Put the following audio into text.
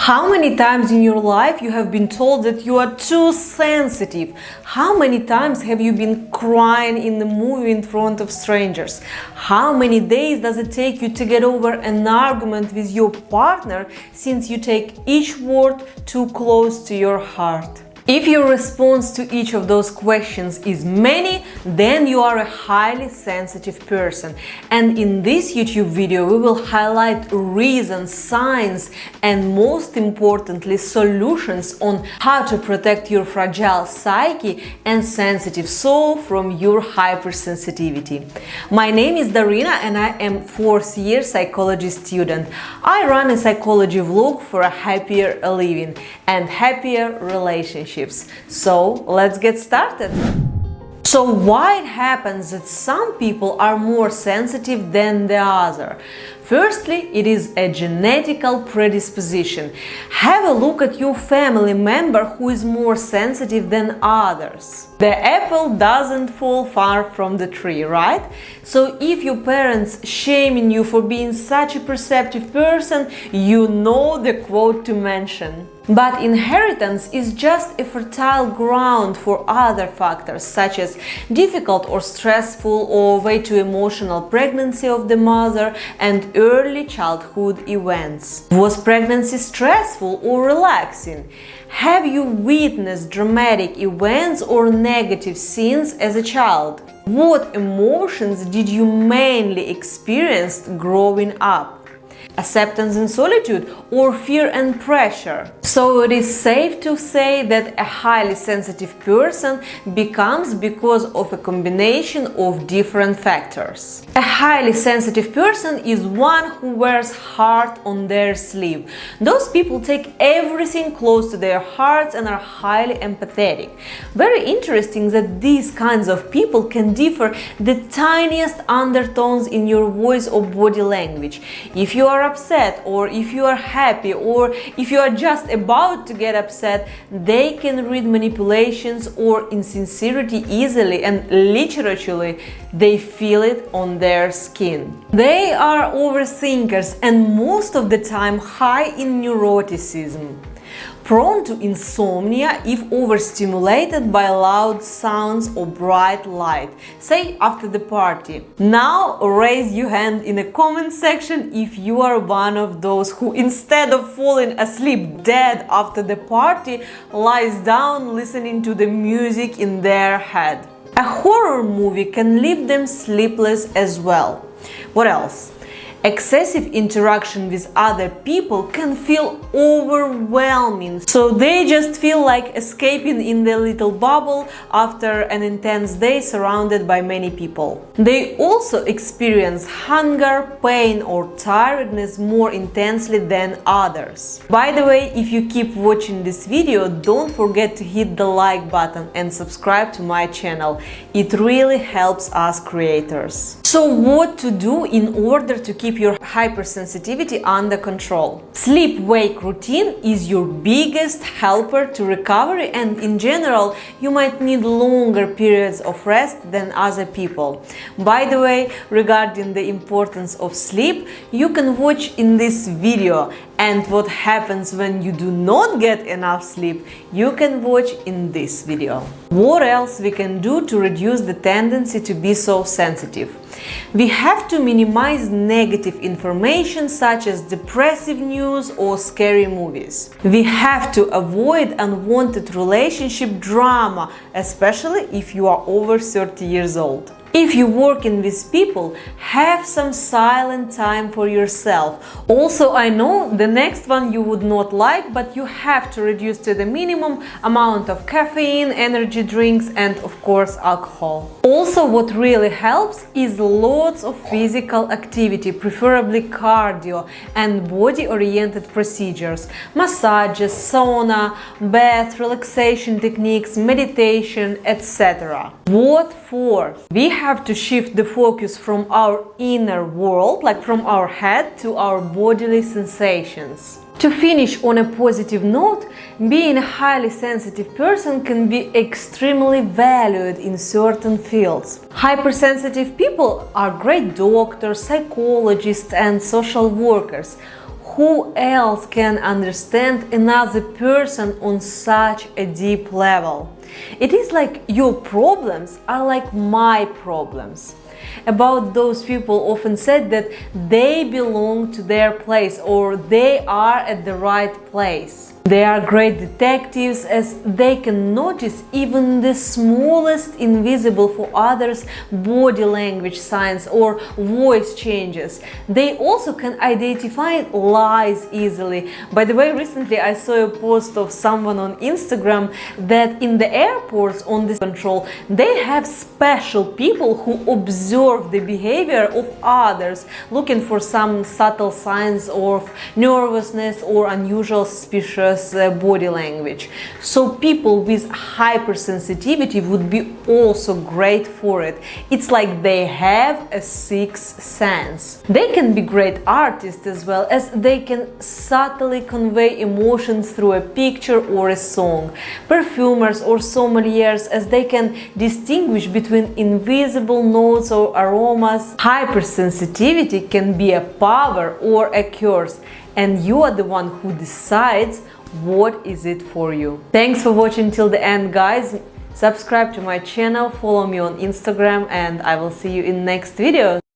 How many times in your life you have been told that you are too sensitive? How many times have you been crying in the movie in front of strangers? How many days does it take you to get over an argument with your partner since you take each word too close to your heart? If your response to each of those questions is many, then you are a highly sensitive person. And in this YouTube video, we will highlight reasons, signs, and most importantly, solutions on how to protect your fragile psyche and sensitive soul from your hypersensitivity. My name is Darina and I am fourth-year psychology student. I run a psychology vlog for a happier living and happier relationships. So let's get started. So why it happens that some people are more sensitive than the other? Firstly, it is a genetical predisposition. Have a look at your family member who is more sensitive than others. The apple doesn't fall far from the tree, right? So if your parents shaming you for being such a perceptive person, you know the quote to mention. But inheritance is just a fertile ground for other factors such as difficult or stressful or way too emotional pregnancy of the mother and early childhood events. Was pregnancy stressful or relaxing? Have you witnessed dramatic events or negative scenes as a child? What emotions did you mainly experience growing up? Acceptance and solitude or fear and pressure? So it is safe to say that a highly sensitive person becomes because of a combination of different factors. A highly sensitive person is one who wears heart on their sleeve. Those people take everything close to their hearts and are highly empathetic. Very interesting that these kinds of people can differ the tiniest undertones in your voice or body language. If you are upset or if you are happy or if you are just about to get upset, they can read manipulations or insincerity easily and literally they feel it on their skin. They are overthinkers and most of the time high in neuroticism. Prone to insomnia if overstimulated by loud sounds or bright light, say after the party. Now raise your hand in the comment section if you are one of those who instead of falling asleep dead after the party lies down listening to the music in their head. A horror movie can leave them sleepless as well. What else? Excessive interaction with other people can feel overwhelming, so they just feel like escaping in their little bubble after an intense day surrounded by many people. They also experience hunger, pain or tiredness more intensely than others. By the way, if you keep watching this video, don't forget to hit the like button and subscribe to my channel. It really helps us creators. So what to do in order to keep your hypersensitivity under control? Sleep-wake routine is your biggest helper to recovery, and in general you might need longer periods of rest than other people. By the way, regarding the importance of sleep, you can watch in this video, and what happens when you do not get enough sleep, you can watch in this video. What else we can do to reduce the tendency to be so sensitive? We have to minimize negative information such as depressive news or scary movies. We have to avoid unwanted relationship drama, especially if you are over 30 years old. If you're working with people, have some silent time for yourself. Also, I know the next one you would not like, but you have to reduce to the minimum amount of caffeine, energy drinks, and of course alcohol. Also, what really helps is lots of physical activity, preferably cardio and body-oriented procedures, massages, sauna, bath, relaxation techniques, meditation, etc. What for? We have to shift the focus from our inner world, like from our head, to our bodily sensations. To finish on a positive note, being a highly sensitive person can be extremely valued in certain fields. Hypersensitive people are great doctors, psychologists, and social workers. Who else can understand another person on such a deep level? It is like your problems are like my problems. About those people often said that they belong to their place or they are at the right place. They are great detectives as they can notice even the smallest invisible for others body language signs or voice changes. They also can identify lies easily. By the way, recently I saw a post of someone on Instagram that in the airports on this control they have special people who observe the behavior of others, looking for some subtle signs of nervousness or unusual suspicious body language. So people with hypersensitivity would be also great for it. It's like they have a sixth sense. They can be great artists as well, as they can subtly convey emotions through a picture or a song. Perfumers or sommeliers, as they can distinguish between invisible notes or aromas. Hypersensitivity can be a power or a curse, and you are the one who decides what is it for you. Thanks for watching till the end, guys. Subscribe to my channel, follow me on Instagram, and I will see you in next video.